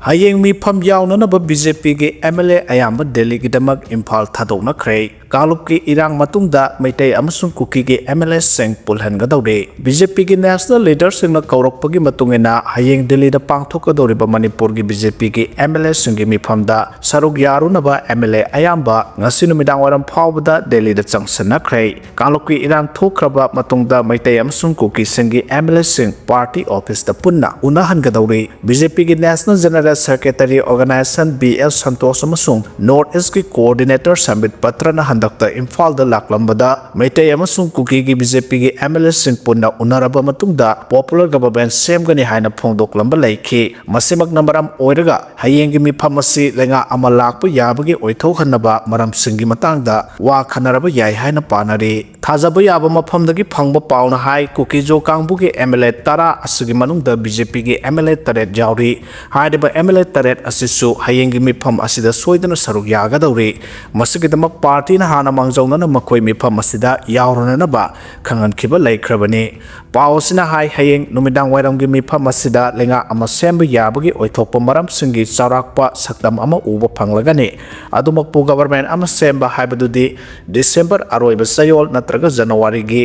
Hayeng mi pham yawnanaba BJP ge MLA ayamba Delhi gidamak Imphal thadoknakhre Kalup ki irang matungda Meitei amasung Kuki ge MLA seng pulhangadawre BJP ge national leaders singna kaurakpagi matungena hayeng Delhi da pangthokadoriba Manipur ge BJP ge MLA singi mi phamda saruk yarunaba MLA ayamba ngasi numidang waram phawbada Delhi da changsanakre Kalup ki irang thokraba matungda Meitei amasung Kuki singi MLA sing party office da punna unahangadawre BJP ge national general Secretary Organization BL Santos amasung North East ki Coordinator Sambit Patra na handakta Imphal da laklambada Meitei amasung Kuki gi BJP gi MLA sing punna unaraba matungda popular government semgani haina phongdoklamba leikhi masimak namaram oiraga hayeng gi mipham asi lenga ama lakpa yabagi oithokhanaba maram singi matangda wa khanaraba yai haina panari thajaba yaba maphamdagi phangba pauna hai Kuki jo kangbu gi MLA tara asigi manungda BJP gi MLA taret jauri haidaba MLA taret asisu hayengi mipham asida soidana saruk yagadawri masigidamak party na hana mangjawnana makhoi mipham asida yawranaba khangankhiba laikhrabani pawsina hai hayeng numidang wairamgi mipham asida lenga ama semba yabagi oithokpa maram singi charakpa sakdam ama uba phanglagani adumakpu government ama semba haibadudi December aroiba sayol natraga January gi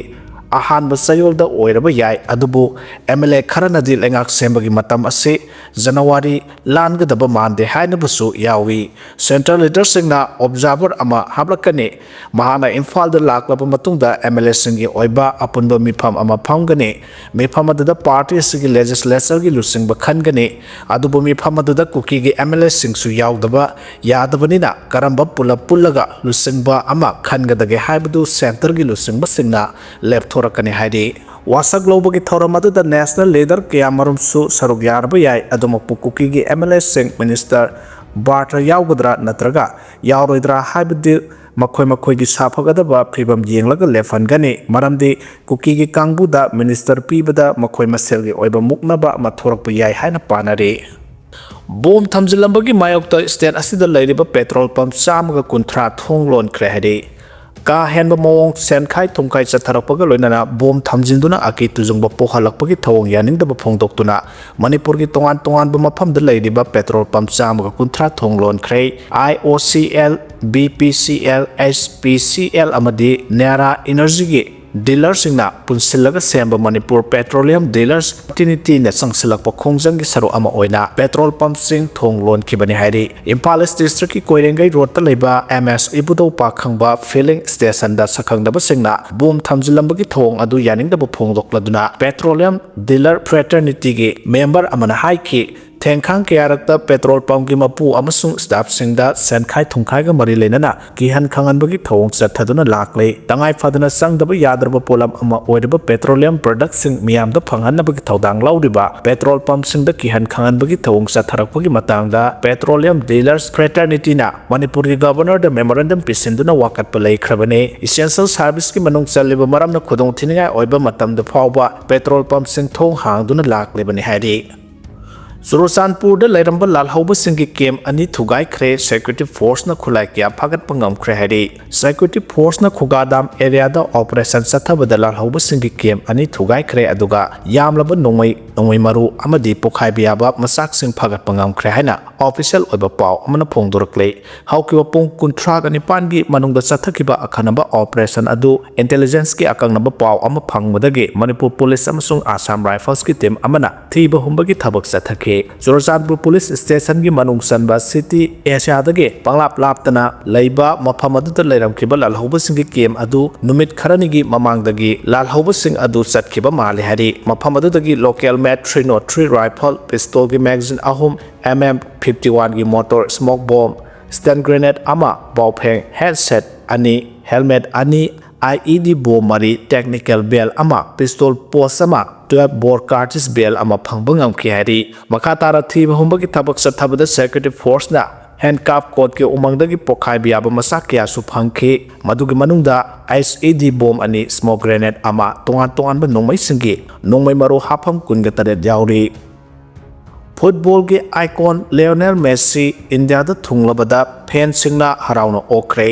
ahan basayol da oiraba yai adubu MLA kharanadi lengak sembagi matam ase January langadaba mande hainabasu yawi central leaders singna observer ama hablakani mahana Imphal da laklaba matungda MLA singi oiba apunba mipham ama phamgani mipham adada party sigi legislature gi lusingba khangani adubu mipham adada Kuki gi MLA singsu yawdaba yadabanina karamba pullaga lusingba ama khangadage haibadu center gi lusingba singna left Rakani Hadi Wasak Global Thoramadu the national leader Kiamarumsu Saruk Yarba Yai Adomapu Kuki gi MLA Singh Minister Bartra Yaugadra Natraga Yauridra Habidi Makoi gi Sapagadaba Pribam Yinglaga Lefangani Maramdi Kuki gi Kangbuda Minister Pibada Makoi Maselgi Oiba Muknaba Mathorak Yai Haina Panari Boom Tamzilambagi Mayokta State Asida Ladiba Petrol Pump Samaga Kuntra Thonglon Krehadi Ka henba mawong senkhai thumkai chatharakpaga loinana bom thamjinduna aki tujungba pohalakpagi thawong yaningdaba phongdoktuna Manipur gi tongan ba maphamda leiriba petrol pump chamaga kunthra thonglon khrei IOCL BPCL SPCL amadi Nara Energy gi dealers singna punsilaga semba Manipur Petroleum Dealers Tinity na sangsilakpa khongjang gi saru ama oina petrol pump sing thonglon khibani hairi Imphal East District ki Koirengai road ta leiba MS Ibudo pa khangba filling station da sakhangdaba singna boom thamjilambagi thong adu yaningdaba phongdokladuna Petroleum Dealer Fraternity gi member amana haiki Tengkhang Kiarakta Petrol Pump gi mapu amasung staff singda senkhai thungkhai ga mari lenana kihan khanganbagi thawong chathaduna lakle tangai phaduna sangdaba yadraba polam ama oiraba petroleum products sing miyamda phanghanabagi thawdang lauriba petrol pump singda kihan khanganbagi thawong chatharakpagi matangda Petroleum Dealers Fraternity na Manipur gi governor da memorandum pisinduna wakatpa leikhrabane essential service ki manung chaliba maramna khudong thiningai oiba matamda phawba petrol pump sing thong hangduna lakle bani hairi Surusanpur da lairamba lalhauba singi kem ani thugai khre security force na khulai kya phagat pangam khre hari security force na khugadam area da operation sathabada lalhauba singi kem ani thugai khre aduga yamlaba nongmai maru amadi pokhai biaba masak sing phagat pangam khre haina official oiba paw amana phongdorakle haukiwa pung kunthra ani pangi manungda chathakiba akhanaba operation adu intelligence ki akangnaba paw ama phangmadagi Manipur police amasung Assam Rifles ki team amana thiba humbagi thabak chathaki Surusanpur Police Station gi manung sanba city Asia dage panglap laptana leiba mafam adu leiramkhiba lalhauba singi kem adu numit kharani gi mamangdagi lalhauba sing adu chatkhiba male hari mafam adu dagi local mat 303 rifle pistol gi magazine ahum MM51 gi motor smoke bomb stun grenade ama bawpheng headset ani helmet ani IED bomb mari technical bell ama pistol post ama 12 bore cartridge bell ama phangbangam khihari makatara thiba humbagi thabak sathabada security force na handcuff code ke umangdagi pokhai biaba masak kya su phangkhi madugi manungda IED bomb ani smoke grenade ama tongan ba nongmai singi nongmai maru hafam kunga tare jauri football ge icon Lionel Messi India da thunglabada fan singna harauna okre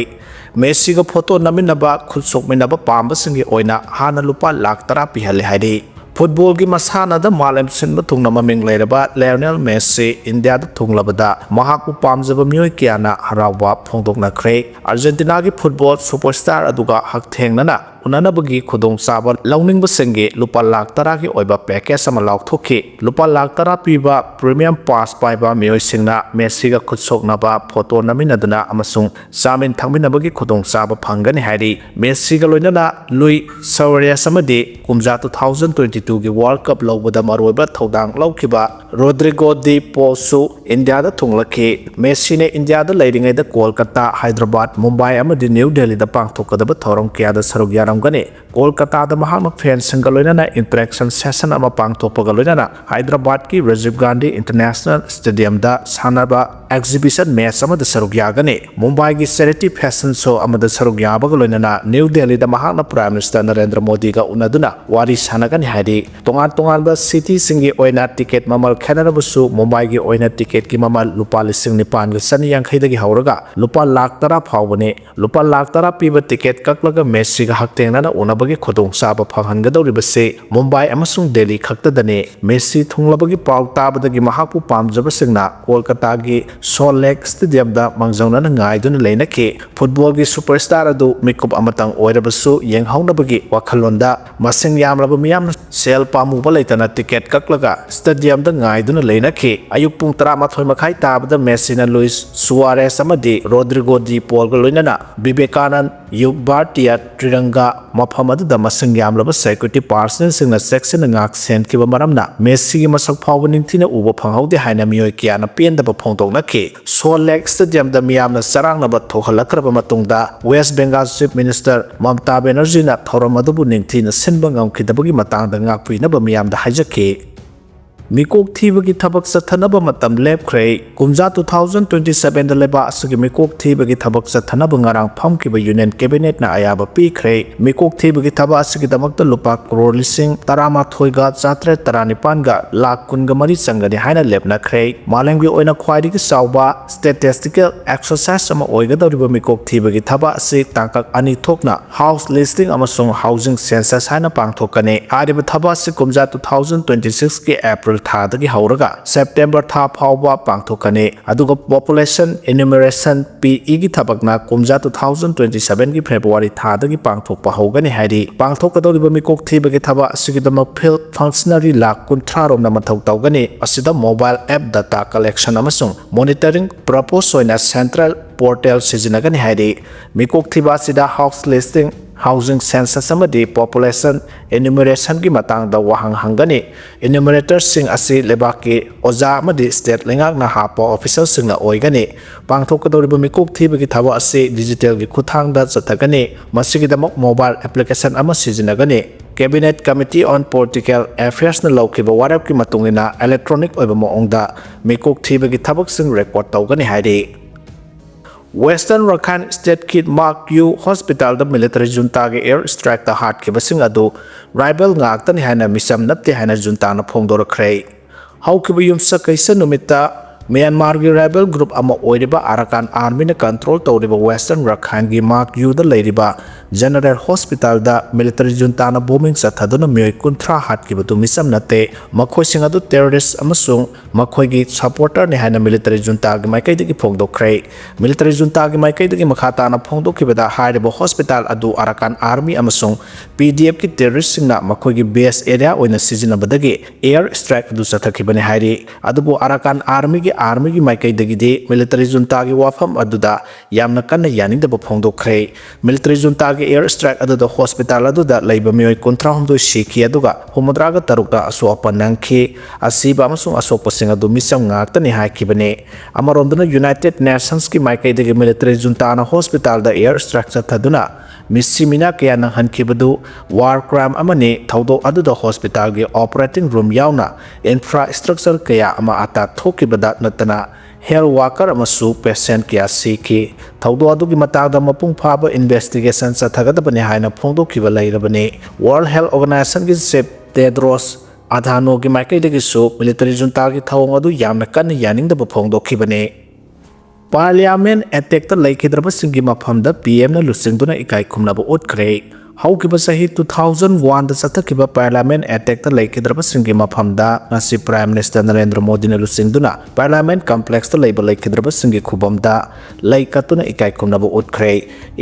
Messi ga photo naminaba khulsok minaba pamba singi oina hana lupa lakh tara pihale hairi Football की मसानादा मालम Simba थुंगना ममिंग लेरबा Lionel Messi India दा थुंगलबदा महाकु पामजबा मियोय Kiana हरावबा फोंदोकनाख्रे Argentina की football superstar अदुगा हकथेंगनाना उनानबगी खुदोंग चाबा लौनिंगबसिंगे लुपा लाख 10 की ओइबा package अमा लाउथोखि लुपा लाख 10 पीबा premium pass पाइबा मियोयसिंगना मेसीगा खुदसोकनाबा फोटो नमिनदुना अमसुंग चामिन थंगमिनबगी खुदोंग चाबा फंगनी हाइरि मेसीगा लोइनना लुई सवरेस अमदि कुमजा 2022 की वर्ल्ड कप लौबदा मरोइबा थौदांग लौखिबा रोड्रिगो डी पोलसु इंडिया दा थुंगलखि मेसी ने इंडिया दा लैरिङैदा कोलकाता हैदराबाद मुंबई अमदि न्यू दिल्ली दा पांगथोकदबा थौरम कियादा सरुक यारमगनि कोलकाता दा महान फैंसिंग लोइनना इंटरेक्शन सेशन अमा पांगथोकपगा लोइनना हैदराबाद की राजीव गांधी इंटरनेशनल स्टेडियम दा सानबा एग्जिबिशन मैच अमदा सरुक यागनि मुंबई की चैरिटी फैशन शो अमदा सरुक याबगा लोइनना न्यू दिल्ली दा महान प्राइम मिनिस्टर नरेंद्र मोदी का उनदुना वारी सानगनि हाइरि तोंगान तोंगानबा सिटी सिंगी ओइना टिकेट ममल खेनरबसु मुंबई की ओइना टिकेट की ममल लुपा 9,900 दगी हौरगा लुपा लाख 10 फावबने लुपा लाख 10 पीबा टिकेट कक्लगा मेसी गा हकतेंगना उनबगी खुदोंग चाबा फंगनगदौरिबसे मुंबई अमसुंग दिल्ली खक्तदने मेसी थुंगलबगी पाउ ताबदगी महापु पामजबसिंगना कोलकाता की सोल लेक स्टेडियम दा मंगजौना ngaiduna leinake फुटबॉल की सुपरस्टार अदु मिकुप अमतंग ओइरबसु येंगहौनबगी वखलोंदा मसिंग यामरबा मियाम सेल पामुबा लेतना टिकेट कक्लगा स्टेडियम दा ngaiduna leinake अयुक पुंग 13 मखाई ताबदा मेसीना लुइस सुआरेस अमदि रोड्रिगो डी पोल गा लोइनना विवेकानंद युग भारतीय त्रिरंगा मफम अदुदा मसिंग यामरबा सिक्योरिटी पर्सनल सिंगना section ngak sen kiba maramna Messi की मसक फाव निंगथिना उबा फंगहौदे हाइना मियोय कियाना पेंदबा फोंदोकनाखे सोल लेक स्टेडियम दा मियामना सरांगनबा थोखलखरबा मतुंगदा वेस्ट बेंगाल चीफ मिनिस्टर ममता बनर्जीना थौरम अदुबु निंगथिना सिनबा ngamkhidabagi matangda ngakpuinaba miyamda haijake मिकोक थीबगी थबक चथनब मतम लेपख्रे कुमजा 2027 द लेबा असगी मिकोक थीबगी थबक चथनब ngarang famkiba यूनियन कैबिनेट ना अयाबा पीख्रे मिकोक थीबगी थबा असगी दमकत लुपा करोड़ लिसिंग 13 गा 439 गा लाख 10 गा मरी चंगनि हाइना लेपनाख्रे मालेंगी ओइना ख्वाइदिगी साउबा स्टैटिस्टिकल एक्सरसाइज अमा ओइगदौरिबा मिकोक थीबगी थबा असि तांकक अनि थोकना हाउस लिस्टिंग अमसुंग हाउसिंग सेंसस हाइना पांगथोकने आरिबा थबा असि कुमजा 2026 के अप्रैल थादगी हौरगा सेप्टेम्बर था फाउबा पांगथोकने अदुगा पॉपुलेशन एन्यूमरेशन पीई की थबकना कुमजा 2027 की फेब्रुआरी थादगी पांगथोकपा हौगनि हाइरि पांगथोकदौरिबा मिकोक थीबगी थबा असिगिदमक फील्ड फंक्शनरी लाख 13 रोमना मथौ तौगनि असिदा मोबाइल ऐप डाटा कलेक्शन अमसुंग मॉनिटरिंग प्रपोज ओइना सेंट्रल पोर्टल सिजिनगनि हाइरि मिकोक थीबा सिदा house listing housing census अमदी population enumeration की मतंगदा वहांग हंगनी एन्यूमरेटर सिंग असि लेबाकी ओजा अमदी स्टेट लेंगाकना हापा ऑफिसर सिंगना ओइगनी पांगथोकदौरिबा मिकोक थीबगी थबा असि डिजिटल की खुथांगदा चथगनी मसिगिदमक मोबाइल एप्लीकेशन अमा सिजिनगनी cabinet committee on political affairs न लौखिबा वारेप की मतुंगिना इलेक्ट्रॉनिक ओइबा मोंगदा मिकोक थीबगी थबक सिंग रिकॉर्ड तौगनी हाइरि वेस्टर्न रखान स्टेट की मार्क यू हॉस्पिटल द मिलिटरी जुंता के एयर स्ट्राइक द हार्ट के बसिंग अदु राइबल ngaktan हाइना मिसम नत्ते हाइना जुंता न फोंदोरख्रे हाउकिबु युमसा कैसा नुमिता म्यांमार की राइबल ग्रुप अमा ओइरिबा अराकान आर्मी ने कंट्रोल तौरिबा वेस्टर्न रखान की मार्क यू द लेरिबा जनरल हॉस्पिटल द मिलिटरी जुंता न बोमिंग सथदुना मियोय 13 हाट की बतु मिसम नते मखोय सिंग अदु टेररिस्ट अमसुंग मखोय की सपोर्टर ने हाइना मिलिटरी जुंता की माइकैदगी फोंदोख्रे मिलिटरी जुंता की माइकैदगी मखाता न फोंदोखिबदा हाइरिबा हॉस्पिटल अदु अराकान आर्मी अमसुंग पीडीएफ की टेररिस्ट सिंगना मखोय की बेस एरिया ओइना सिजिनबदगी एयर स्ट्राइक अदु सथखिबने हाइरि अदुबु अराकान आर्मी की माइकैदगी मिलिटरी जुंता की वाफम अदुदा यामना कन्ना यानिंदबा फोंदोख्रे मिलिटरी जुंता की एयर स्ट्राइक अदुदा हॉस्पिटल अदुदा लैबा मियोय 13 सिखि अदुगा 73 असोप नंखि असिबा अमसुंग असोपसिंग अदु मिसम ngakतनि हाइखिबने अमरोंदना यूनाइटेड नेशंस की माइकैदगी मिलिटरी जुंताना हॉस्पिटल द एयर स्ट्राइक चथदुना मिसिमिना कया नंहनखिबदु वार क्राइम अमने थौदो अदुदा हॉस्पिटल की ऑपरेटिंग रूम यावना इंफ्रास्ट्रक्चर कया अमा आता थोकिबदा नतना हेल्थ वर्कर अमसु पेशेंट कया सिखि थौदो अदुगी मतागदा मपुंग फाबा इन्वेस्टिगेशन चथगदबने हाइना फोंदोखिबा लैरबने वर्ल्ड हेल्थ ऑर्गेनाइजेशन की चीफ टेड्रोस अधानो की माइकैदगी सु मिलिटरी जुंता की थौंग अदु यामना कन्न यानिंगदबा फोंदोखिबने पार्लियामेंट अटैक द लैखिद्रबसिंगी मफमदा पीएम न लुसिंगदुना इकाई खुमनाबा उठख्रे ꯍꯧꯈꯤꯕ ꯆꯍꯤ 2001 ꯗ ꯆꯠꯊꯈꯤꯕ ꯄꯥꯔꯂꯤꯌꯥꯃꯦꯟ ꯑꯦꯇꯦꯛꯇ ꯂꯩꯈꯤꯗ꯭ꯔꯕꯁꯤꯡꯒꯤ ꯃꯐꯝꯗ ꯉꯁꯤ ꯄ꯭ꯔꯥꯏꯝ ꯃꯤꯅꯤꯁꯇꯔ ꯅꯔꯦꯟꯗ꯭ꯔ ꯃꯣꯗꯤꯅ ꯂꯨꯆꯤꯡꯗꯨꯅ ꯄꯥꯔꯂꯤꯌꯥꯃꯦꯟ ꯀꯝꯄ꯭ꯂꯦꯛꯁꯇ ꯂꯩꯈꯤꯗ꯭ꯔꯕꯁꯤꯡꯒꯤ ꯈꯨꯕꯝꯗ ꯂꯩ ꯀꯠꯇꯨꯅ ꯏꯀꯥꯏ ꯈꯨꯝꯅꯕ ꯎꯠꯈ꯭ꯔꯦ꯫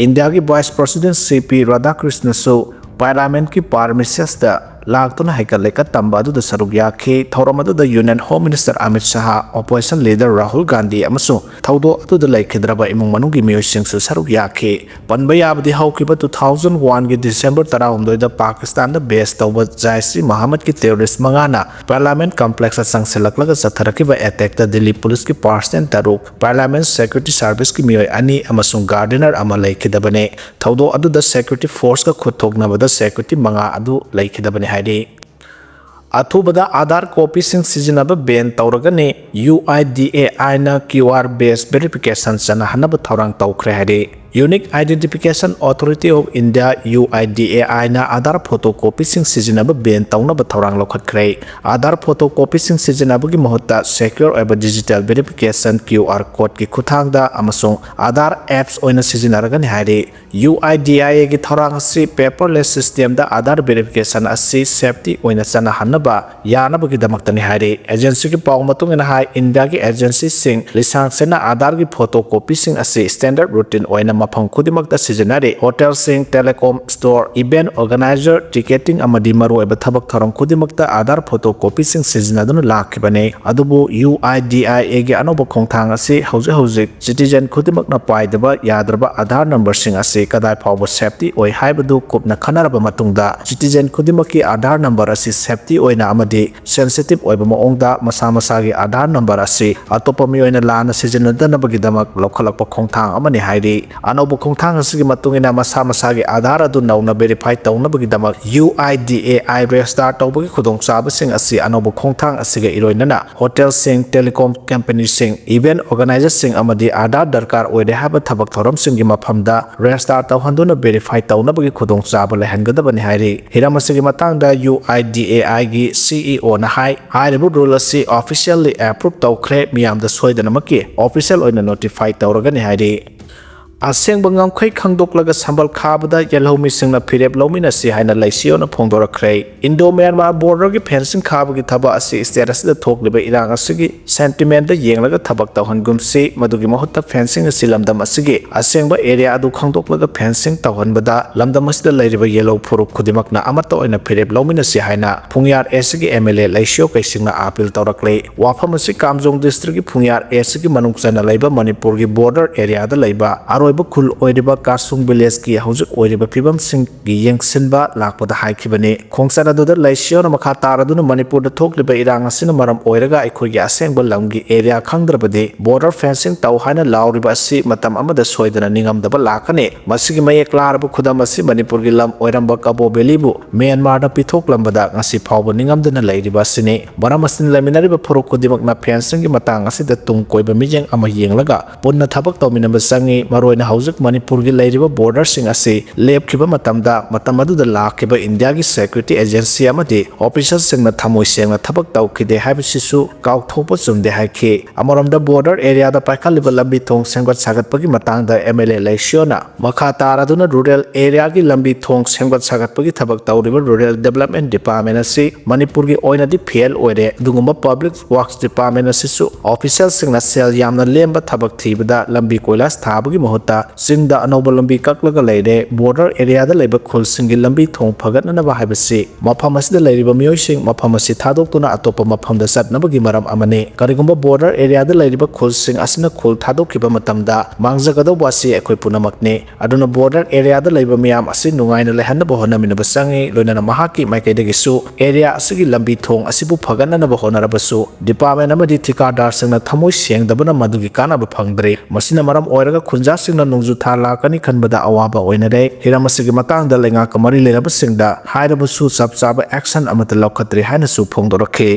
ꯏꯟꯗꯤꯌꯥꯒꯤ ꯚꯥꯏꯁ ꯄ꯭ꯔꯦꯁꯤꯗꯦꯟꯠ ꯁꯤ.ꯄꯤ. ꯔꯥꯙꯥꯀ꯭ꯔꯤꯁꯅꯁꯨ ꯄꯥꯔꯂꯤꯌꯥꯃꯦꯟꯠꯀꯤ ꯄꯥꯔꯃꯤꯁꯦꯁꯇ ꯂꯥꯛꯇꯨꯅ ꯍꯩꯀꯠ ꯂꯩꯀꯠ ꯇꯝꯕ ꯑꯗꯨꯗ ꯁꯔꯨꯛ ꯌꯥꯈꯤ꯫ ꯊꯧꯔꯝ ꯑꯗꯨꯗ union home minister Amit Shah, opposition leader Rahul Gandhi ꯑꯃꯁꯨꯡ ꯊꯧꯗꯣꯛ ꯑꯗꯨꯗ ꯂꯩꯈꯤꯗ꯭ꯔꯕ ꯏꯃꯨꯡ ꯃꯅꯨꯡꯒꯤ ꯃꯤꯑꯣꯏꯁꯤꯡꯁꯨ ꯁꯔꯨꯛ ꯌꯥꯈꯤ꯫ ꯄꯟꯕ ꯌꯥꯕꯗꯤ ꯍꯧꯈꯤꯕ 2001ꯒꯤ ꯗꯤꯁꯦꯝꯕꯔ 16ꯗ ꯄꯥꯀꯤꯁꯇꯥꯟꯗ ꯕꯦꯖ ꯇꯧꯕ ꯖꯥꯏꯁ ꯃꯍꯃꯗꯀꯤ ꯇꯦꯔꯣꯔꯤꯁꯠ 5ꯅ ꯄꯥꯔꯂꯤꯌꯥꯃꯦꯟꯠ ꯀꯝꯄ꯭ꯂꯦꯛꯁꯇ ꯆꯪꯁꯤꯜꯂꯛꯂꯒ ꯆꯠꯊꯔꯛꯈꯤꯕ ꯑꯦꯇꯦꯛꯇ ꯗꯤꯜꯂꯤ ꯄꯨꯂꯤꯁꯀꯤ ꯄꯥꯔꯁꯅꯦꯜ 6, ꯄꯥꯔꯂꯤꯌꯥꯃꯦꯟꯠ ꯁꯦꯀ꯭ꯌꯨꯔꯤꯇꯤ ꯁꯔꯚꯤꯁꯀꯤ ꯃꯤꯑꯣꯏ 2 ꯑꯃꯁꯨꯡ ꯒꯥꯔꯗꯤꯅꯔ ꯑꯃ ꯂꯩꯈꯤꯗꯕꯅꯤ꯫ ꯊꯧꯗꯣꯛ ꯑꯗꯨꯗ ꯁꯦꯀ꯭ꯌꯨꯔꯤꯇꯤ ꯐꯣꯔꯁꯀ ꯈꯨꯠ ꯊꯣꯛꯅꯕꯗ ꯁꯦꯀ꯭ꯌꯨꯔꯤꯇꯤ 5 ꯑꯗꯨ ꯂꯩꯈꯤꯗꯕꯅꯤ ꯍꯥꯏꯔꯤ꯫ ꯑꯊꯨꯕꯗ ꯑꯥꯙꯥꯔ ꯀꯣꯄꯤꯁꯤꯡ ꯁꯤꯖꯤꯟꯅꯕ ꯕꯦꯟ ꯇꯧꯔꯒꯅꯤ꯫ UIDAIꯅ QR ꯕꯦꯖ ꯚꯦꯔꯤꯐꯤꯀꯦꯁꯟ ꯆꯠꯅꯍꯟꯅꯕ ꯊꯧꯔꯥꯡ ꯇꯧꯈ꯭ꯔꯦ ꯍꯥꯏꯔꯤ꯫ Unique identification authority of India UIDAIꯅ ꯑꯥꯙꯥꯔ ꯐꯣꯇꯣꯀꯣꯄꯤꯁꯤꯡ ꯁꯤꯖꯤꯟꯅꯕ ꯕꯦꯟ ꯇꯧꯅꯕ ꯊꯧꯔꯥꯡ ꯂꯧꯈꯠꯈ꯭ꯔꯦ꯫ ꯑꯥꯙꯥꯔ ꯐꯣꯇꯣꯀꯣꯄꯤꯁꯤꯡ ꯁꯤꯖꯤꯟꯅꯕꯒꯤ ꯃꯍꯨꯠꯇ ꯁꯦꯀ꯭ꯌꯣꯔ ꯑꯣꯏꯕ ꯗꯤꯖꯤꯇꯦꯜ ꯚꯦꯔꯤꯐꯤꯀꯦꯁꯟ QR ꯀꯣꯗꯀꯤ ꯈꯨꯠꯊꯥꯡꯗ ꯑꯃꯁꯨꯡ ꯑꯥꯙꯥꯔ ꯑꯦꯞꯁ ꯑꯣꯏꯅ ꯁꯤꯖꯤꯟꯅꯔꯒꯅꯤ ꯍꯥꯏꯔꯤ꯫ UIDAIꯒꯤ ꯊꯧꯔꯥꯡ ꯑꯁꯤ ꯄꯦꯄꯔꯂꯦꯁ ꯁꯤꯁꯇꯦꯝꯗ ꯑꯥꯙꯥꯔ ꯚꯦꯔꯤꯐꯤꯀꯦꯁꯟ ꯑꯁꯤ ꯁꯦꯐꯇꯤ ꯑꯣꯏꯅ ꯆꯠꯅꯍꯟꯅꯕ ꯌꯥꯅꯕꯒꯤꯗꯃꯛꯇꯅꯤ ꯍꯥꯏꯔꯤ꯫ ꯑꯦꯖꯦꯟꯁꯤꯒꯤ ꯄꯥꯎ ꯃꯇꯨꯡ ꯏꯟꯅ ꯏꯟꯗꯤꯌꯥꯒꯤ ꯑꯦꯖꯦꯟꯁꯤꯁꯤꯡ ꯂꯤꯁꯥꯡꯁꯤꯠꯅ ꯑꯥꯙꯥꯔꯒꯤ ꯐꯣꯇꯣꯀꯣꯄꯤꯁꯤꯡ ꯑꯁꯤ ꯁ꯭ꯇꯦꯟꯗꯔꯗ ꯔꯨꯇꯤꯟ ꯑꯣꯏꯅ ꯃꯐꯝ ꯈꯨꯗꯤꯡꯃꯛꯇ ꯁꯤꯖꯤꯟꯅꯔꯤ꯫ ꯍꯣꯇꯦꯜꯁꯤꯡ, telecom store, event organiser, ticketing ꯑꯃꯗꯤ ꯃꯔꯨꯑꯣꯏꯕ ꯊꯕꯛ ꯊꯧꯔꯝ ꯈꯨꯗꯤꯡꯃꯛꯇ ꯑꯥꯙꯥꯔ ꯐꯣꯇꯣꯀꯣꯄꯤꯁꯤꯡ ꯁꯤꯖꯤꯟꯅꯗꯨꯅ ꯂꯥꯛꯈꯤꯕꯅꯤ꯫ ꯑꯗꯨꯕꯨ UIDAIꯒꯤ ꯑꯅꯧꯕ ꯈꯣꯡꯊꯥꯡ ꯑꯁꯤ ꯍꯧꯖꯤꯛ ꯁꯤꯇꯤꯖꯦꯟ ꯈꯨꯗꯤꯡꯃꯛꯅ ꯄꯥꯏꯗꯕ ꯌꯥꯗ꯭ꯔꯕ ꯑꯥꯙꯥꯔ ꯅꯝꯕꯔꯁꯤꯡ ꯑꯁꯤ ꯀꯗꯥꯏ ꯐꯥꯎꯕ ꯁꯦꯐꯇꯤ ꯑꯣꯏ ꯍꯥꯏꯕꯗꯨ ꯀꯨꯞꯅ ꯈꯟꯅꯔꯕ ꯃꯇꯨꯡꯗ ꯁꯤꯇꯤꯖꯦꯟ ꯈꯨꯗꯤꯡꯃꯛꯀꯤ ꯑꯥꯙꯥꯔ ꯅꯝꯕꯔ ꯑꯁꯤ ꯁꯦꯐꯇꯤ ꯑꯣꯏꯅ ꯑꯃꯗꯤ ꯁꯦꯟꯁꯤꯇꯤꯚ ꯑꯣꯏꯕ ꯃꯑꯣꯡꯗ ꯃꯁꯥ ꯃꯁꯥꯒꯤ ꯑꯥꯙꯥꯔ ꯅꯝꯕꯔ ꯑꯁꯤ ꯑꯇꯣꯞꯄ ꯃꯤꯑꯣꯏꯅ ꯂꯥꯟꯅ ꯁꯤꯖꯤꯟꯅꯗꯅꯕꯒꯤꯗꯃꯛ ꯂꯧꯈꯠꯂꯛꯄ ꯈꯣꯡꯊꯥꯡ ꯑꯃꯅꯤ ꯍꯥꯏꯔꯤ꯫ ꯑꯅꯧꯕ ꯈꯣꯡꯊꯥꯡ ꯑꯁꯤꯒꯤ ꯃꯇꯨꯡ ꯏꯟꯅ ꯃꯁꯥ ꯃꯁꯥꯒꯤ ꯑꯥꯙꯥꯔ ꯑꯗꯨ ꯅꯧꯅ ꯚꯦꯔꯤꯐꯥꯏ ꯇꯧꯅꯕꯒꯤꯗꯃꯛ UIDAI ꯔꯦꯖꯤꯁꯇꯥꯔ ꯇꯧꯕꯒꯤ ꯈꯨꯗꯣꯡꯆꯥꯕꯁꯤꯡ ꯑꯁꯤ ꯑꯅꯧꯕ ꯈꯣꯡꯊꯥꯡ ꯑꯁꯤꯒ ꯏꯔꯣꯏꯅꯅ ꯍꯣꯇꯦꯜꯁꯤꯡ, ꯇꯦꯂꯤꯀꯣꯝ ꯀꯝꯄꯦꯅꯤꯁꯤꯡ, ꯏꯚꯦꯟꯠ ꯑꯣꯔꯒꯅꯥꯏꯖꯔꯁꯤꯡ ꯑꯃꯗꯤ ꯑꯥꯙꯥꯔ ꯗꯔꯀꯥꯔ ꯑꯣꯏꯔꯦ ꯍꯥꯏꯕ ꯊꯕꯛ ꯊꯧꯔꯝꯁꯤꯡꯒꯤ ꯃꯐꯝꯗ ꯔꯦꯖꯤꯁꯇꯥꯔ ꯇꯧꯍꯟꯗꯨꯅ ꯚꯦꯔꯤꯐꯥꯏ ꯇꯧꯅꯕꯒꯤ ꯈꯨꯗꯣꯡꯆꯥꯕ ꯂꯩꯍꯟꯒꯗꯕꯅꯤ ꯍꯥꯏꯔꯤ꯫ ꯍꯤꯔꯝ ꯑꯁꯤꯒꯤ ꯃꯇꯥꯡꯗ UIDAIꯒꯤ CEO ꯅ ꯍꯥꯏꯔꯤꯕ ꯔꯨꯜ ꯑꯁꯤ ꯑꯣꯐꯤꯁꯤꯌꯦꯜꯂꯤ ꯑꯦꯄ꯭ꯔꯨꯚ ꯇꯧꯈ꯭ꯔꯦ, ꯃꯤꯌꯥꯝꯗ ꯁꯣꯏꯗꯅꯃꯛꯀꯤ ꯑꯣꯐꯤꯁꯤꯌꯦꯜ ꯑꯣꯏꯅ ꯅꯣꯇꯤꯐꯥꯏ ꯇꯧꯔꯒꯅꯤ ꯍꯥꯏꯔꯤ꯫ ꯑꯁꯦꯡꯕ ꯉꯝꯈꯩ ꯈꯪꯗꯣꯛꯂꯒ ꯁꯝꯕꯜ ꯈꯥꯕꯗ ꯌꯦꯜꯍꯧꯃꯤꯁꯤꯡꯅ ꯐꯤꯔꯦꯞ ꯂꯧꯃꯤꯟꯅꯁꯤ ꯍꯥꯏꯅ ꯂꯩꯁꯤꯌꯣꯅ ꯐꯣꯡꯗꯣꯔꯛꯈ꯭ꯔꯦ꯫ ꯏꯟꯗꯣ-ꯃ꯭ꯌꯥꯟꯃꯥꯔ ꯕꯣꯔꯗꯔꯒꯤ ꯐꯦꯟꯁꯤꯡ ꯈꯥꯕꯒꯤ ꯊꯕꯛ ꯑꯁꯤ ꯁ꯭ꯇꯦꯠ ꯑꯁꯤꯗ ꯊꯣꯛꯂꯤꯕ ꯏꯔꯥꯡ ꯑꯁꯤꯒꯤ ꯁꯦꯟꯇꯤꯃꯦꯟꯠꯇ ꯌꯦꯡꯂꯒ ꯊꯕꯛ ꯇꯧꯍꯟꯒꯨꯝꯁꯤ, ꯃꯗꯨꯒꯤ ꯃꯍꯨꯠꯇ ꯐꯦꯟꯁꯤꯡ ꯑꯁꯤ ꯂꯝꯗꯝ ꯑꯁꯤꯒꯤ ꯑꯁꯦꯡꯕ ꯑꯦꯔꯤꯌꯥ ꯑꯗꯨ ꯈꯪꯗꯣꯛꯂꯒ ꯐꯦꯟꯁꯤꯡ ꯇꯧꯍꯟꯕꯗ ꯂꯝꯗꯝ ꯑꯁꯤꯗ ꯂꯩꯔꯤꯕ ꯌꯦꯜꯍꯧ ꯐꯨꯔꯨꯞ ꯈꯨꯗꯤꯡꯃꯛꯅ ꯑꯃꯠꯇ ꯑꯣꯏꯅ ꯐꯤꯔꯦꯞ ꯂꯧꯃꯤꯟꯅꯁꯤ ꯍꯥꯏꯅ ꯐꯨꯡꯌꯥꯔ ꯑꯦꯁꯤꯒꯤ MLA ꯂꯩꯁꯤꯌꯣ ꯀꯩꯁꯤꯡꯅ ꯑꯥꯄꯤꯜ ꯇꯧꯔꯛꯂꯤ꯫ ꯋꯥꯐꯝ ꯑꯁꯤ ꯀꯥꯝꯖꯣꯡ ꯗꯤꯁꯇ꯭ꯔꯤꯛꯀꯤ ꯐꯨꯡꯌꯥꯔ ꯑꯦꯁꯤꯒꯤ ꯃꯅꯨꯡ ꯆꯟꯅ ꯂꯩꯕ ꯃꯅꯤꯄꯨꯔꯒꯤ ꯕꯣꯔꯗꯔ ꯑꯦꯔꯤꯌꯥꯗ ꯂꯩꯕ ꯑꯔꯣꯏꯕ ꯈꯨꯜ ꯑꯣꯏꯔꯤꯕ ꯀꯥꯁꯨꯡ ꯚꯤꯂꯦꯖꯀꯤ ꯍꯧꯖꯤꯛ ꯑꯣꯏꯔꯤꯕ ꯐꯤꯚꯝꯁꯤꯡꯒꯤ ꯌꯦꯡꯁꯤꯟꯕ ꯂꯥꯛꯄꯗ ꯍꯥꯏꯈꯤꯕꯅꯤ꯫ ꯈꯣꯡꯆꯠ ꯑꯗꯨꯗ ꯂꯩꯁꯤꯌꯣꯅ ꯃꯈꯥ ꯇꯥꯔꯗꯨꯅ ꯃꯅꯤꯄꯨꯔꯗ ꯊꯣꯛꯂꯤꯕ ꯏꯔꯥꯡ ꯑꯁꯤꯅ ꯃꯔꯝ ꯑꯣꯏꯔꯒ ꯑꯩꯈꯣꯏꯒꯤ ꯑꯁꯦꯡꯕ ꯂꯝꯒꯤ ꯑꯦꯔꯤꯌꯥ ꯈꯪꯗ꯭ꯔꯕꯗꯤ ꯕꯣꯔꯗꯔ ꯐꯦꯟꯁꯤꯡ ꯇꯧ ꯍꯥꯏꯅ ꯂꯥꯎꯔꯤꯕ ꯑꯁꯤ ꯃꯇꯝ ꯑꯃꯗ ꯁꯣꯏꯗꯅ ꯅꯤꯡꯉꯝꯗꯕ ꯂꯥꯛꯀꯅꯤ꯫ ꯃꯁꯤꯒꯤ ꯃꯌꯦꯛ ꯂꯥꯔꯕ ꯈꯨꯗꯝ ꯑꯁꯤ ꯃꯅꯤꯄꯨꯔꯒꯤ ꯂꯝ ꯑꯣꯏꯔꯝꯕ ꯀꯥꯕꯣ ꯚꯦꯂꯤꯕꯨ ꯃ꯭ꯌꯥꯟꯃꯥꯔꯗ ꯄꯤꯊꯣꯛꯂꯝꯕꯗ ꯉꯁꯤ ꯐꯥꯎꯕ ꯅꯤꯡꯉꯝꯗꯅ ꯂꯩꯔꯤꯕ ꯑꯁꯤꯅꯤ꯫ ꯃꯔꯝ ꯑꯁꯤꯅ ꯂꯩꯃꯤꯟꯅꯔꯤꯕ ꯐꯨꯔꯨꯞ ꯈꯨꯗꯤꯡꯃꯛꯅ ꯐꯦꯟꯁꯤꯡꯒꯤ ꯃꯇꯥꯡ ꯑꯁꯤꯗ ꯇꯨꯡ ꯀꯣꯏꯕ ꯃꯤꯠꯌꯦꯡ ꯑꯃ ꯌꯦꯡꯂꯒ ꯄꯨꯟꯅ ꯊꯕꯛ ꯇꯧꯃꯤꯟꯅꯕ ꯆꯪꯏ꯫ ꯃꯔꯨꯑꯣꯏꯅ ꯍꯧꯖꯤꯛ ꯃꯅꯤꯄꯨꯔꯒꯤ ꯂꯩꯔꯤꯕ ꯕꯣꯔꯗꯔꯁꯤꯡ ꯑꯁꯤ ꯂꯦꯞꯈꯤꯕ ꯃꯇꯝꯗ ꯃꯇꯝ ꯑꯗꯨꯗ ꯂꯥꯛꯈꯤꯕ ꯏꯟꯗꯤꯌꯥꯒꯤ ꯁꯦꯀ꯭ꯌꯨꯔꯤꯇꯤ ꯑꯦꯖꯦꯟꯁꯤ ꯑꯃꯗꯤ ꯑꯣꯐꯤꯁꯔꯁꯤꯡꯅ ꯊꯃꯣꯏ ꯁꯦꯡꯅ ꯊꯕꯛ ꯇꯧꯈꯤꯗꯦ ꯍꯥꯏꯕꯁꯤꯁꯨ ꯀꯥꯎꯊꯣꯛꯄ ꯆꯨꯝꯗꯦ ꯍꯥꯏꯈꯤ꯫ ꯑꯃꯔꯣꯝꯗ ꯕꯣꯔꯗꯔ ꯑꯦꯔꯤꯌꯥꯗ ꯄꯥꯏꯈꯠꯂꯤꯕ ꯂꯝꯕꯤ ꯊꯣꯡ ꯁꯦꯝꯒꯠ ꯁꯥꯒꯠꯄꯒꯤ ꯃꯇꯥꯡꯗ MLA ꯂꯩꯁꯤꯌꯣꯅ ꯃꯈꯥ ꯇꯥꯔꯗꯨꯅ ꯔꯨꯔꯦꯜ ꯑꯦꯔꯤꯌꯥꯒꯤ ꯂꯝꯕꯤ ꯊꯣꯡ ꯁꯦꯝꯒꯠ ꯁꯥꯒꯠꯄꯒꯤ ꯊꯕꯛ ꯇꯧꯔꯤꯕ ꯔꯨꯔꯦꯜ ꯗꯤꯚꯦꯂꯞꯃꯦꯟꯠ ꯗꯤꯄꯥꯔꯠꯃꯦꯟꯠ ꯑꯁꯤ ꯃꯅꯤꯄꯨꯔꯒꯤ ꯑꯣꯏꯅꯗꯤ ꯐꯦꯜ ꯑꯣꯏꯔꯦ꯫ ꯑꯗꯨꯒꯨꯝꯕ ꯄꯕ꯭ꯂꯤꯛ ꯋꯥꯔꯛꯁ ꯗꯤꯄꯥꯔꯠꯃꯦꯟꯠ ꯑꯁꯤꯁꯨ ꯑꯣꯐꯤꯁꯤꯌꯦꯜꯁꯤꯡꯅ ꯁꯦꯜ ꯌꯥꯝꯅ ꯂꯦꯝꯕ ꯊꯕꯛ ꯊꯤꯕꯗ ꯂꯝꯕꯤ ꯀꯣꯏꯂꯥꯁ ꯊꯥꯕꯒꯤ ꯃꯍꯨꯠꯇ ꯆꯤꯡꯗ ꯑꯅꯧꯕ ꯂꯝꯕꯤ ꯀꯛꯂꯒ ꯂꯩꯔꯦ꯫ ꯕꯣꯔꯗꯔ ꯑꯦꯔꯤꯌꯥꯗ ꯂꯩꯕ ꯈꯨꯜꯁꯤꯡꯒꯤ ꯂꯝꯕꯤ ꯊꯣꯡ ꯐꯒꯠꯅꯅꯕ ꯍꯥꯏꯕꯁꯤ ꯃꯐꯝ ꯑꯁꯤꯗ ꯂꯩꯔꯤꯕ ꯃꯤꯑꯣꯏꯁꯤꯡ ꯃꯐꯝ ꯑꯁꯤ ꯊꯥꯗꯣꯛꯇꯨꯅ ꯑꯇꯣꯞꯄ ꯃꯐꯝꯗ ꯆꯠꯅꯕꯒꯤ ꯃꯔꯝ ꯑꯃꯅꯤ꯫ ꯀꯔꯤꯒꯨꯝꯕ ꯕꯣꯔꯗꯔ ꯑꯦꯔꯤꯌꯥꯗ ꯂꯩꯔꯤꯕ ꯈꯨꯜꯁꯤꯡ ꯑꯁꯤꯅ ꯈꯨꯜ ꯊꯥꯗꯣꯛꯈꯤꯕ ꯃꯇꯝꯗ ꯃꯥꯡꯖꯒꯗꯧꯕ ꯑꯁꯤ ꯑꯩꯈꯣꯏ ꯄꯨꯝꯅꯃꯛꯅꯤ꯫ ꯑꯗꯨꯅ ꯕꯣꯔꯗꯔ ꯑꯦꯔꯤꯌꯥꯗ ꯂꯩꯕ ꯃꯤꯌꯥꯝ ꯑꯁꯤ ꯅꯨꯡꯉꯥꯏꯅ ꯂꯩꯍꯟꯅꯕ ꯍꯣꯠꯅꯃꯤꯟꯅꯕ ꯆꯪꯏ꯫ ꯂꯣꯏꯅꯅ ꯃꯍꯥꯛꯀꯤ ꯃꯥꯏꯀꯩꯗꯒꯤꯁꯨ ꯑꯦꯔꯤꯌꯥ ꯑꯁꯤꯒꯤ ꯂꯝꯕꯤ ꯊꯣꯡ ꯑꯁꯤꯕꯨ ꯐꯒꯠꯅꯅꯕ ꯍꯣꯠꯅꯔꯕꯁꯨ ꯗꯤꯄꯥꯔꯠꯃꯦꯟꯠ ꯑꯃꯗꯤ ꯊꯤꯀꯥꯗꯥꯔꯁꯤꯡꯅ ꯊꯃꯣꯏ ꯁꯦꯡꯗꯕꯅ ꯃꯗꯨꯒꯤ ꯀꯥꯟꯅꯕ ꯐꯪꯗ꯭ꯔꯦ꯫ ꯃꯁꯤꯅ ꯃꯔꯝ ꯑꯣꯏꯔꯒ ꯈꯨꯟꯖꯥꯁꯤꯡꯅ ꯅꯣꯡꯖꯨ ꯊꯥ ꯂꯥꯛꯀꯅꯤ ꯈꯟꯕꯗ ꯑꯋꯥꯕ ꯑꯣꯏꯅꯔꯦ꯫ ꯍꯤꯔꯝ ꯑꯁꯤꯒꯤ ꯃꯇꯥꯡꯗ ꯂꯩꯉꯥꯛꯀ ꯃꯔꯤ ꯂꯩꯅꯕꯁꯤꯡꯗ ꯍꯥꯏꯔꯕꯁꯨ ꯆꯞ ꯆꯥꯕ ꯑꯦꯛꯁꯟ ꯑꯃꯠꯇ ꯂꯧꯈꯠꯇ꯭ꯔꯤ ꯍꯥꯏꯅꯁꯨ ꯐꯣꯡꯗꯣꯔꯛꯈꯤ꯫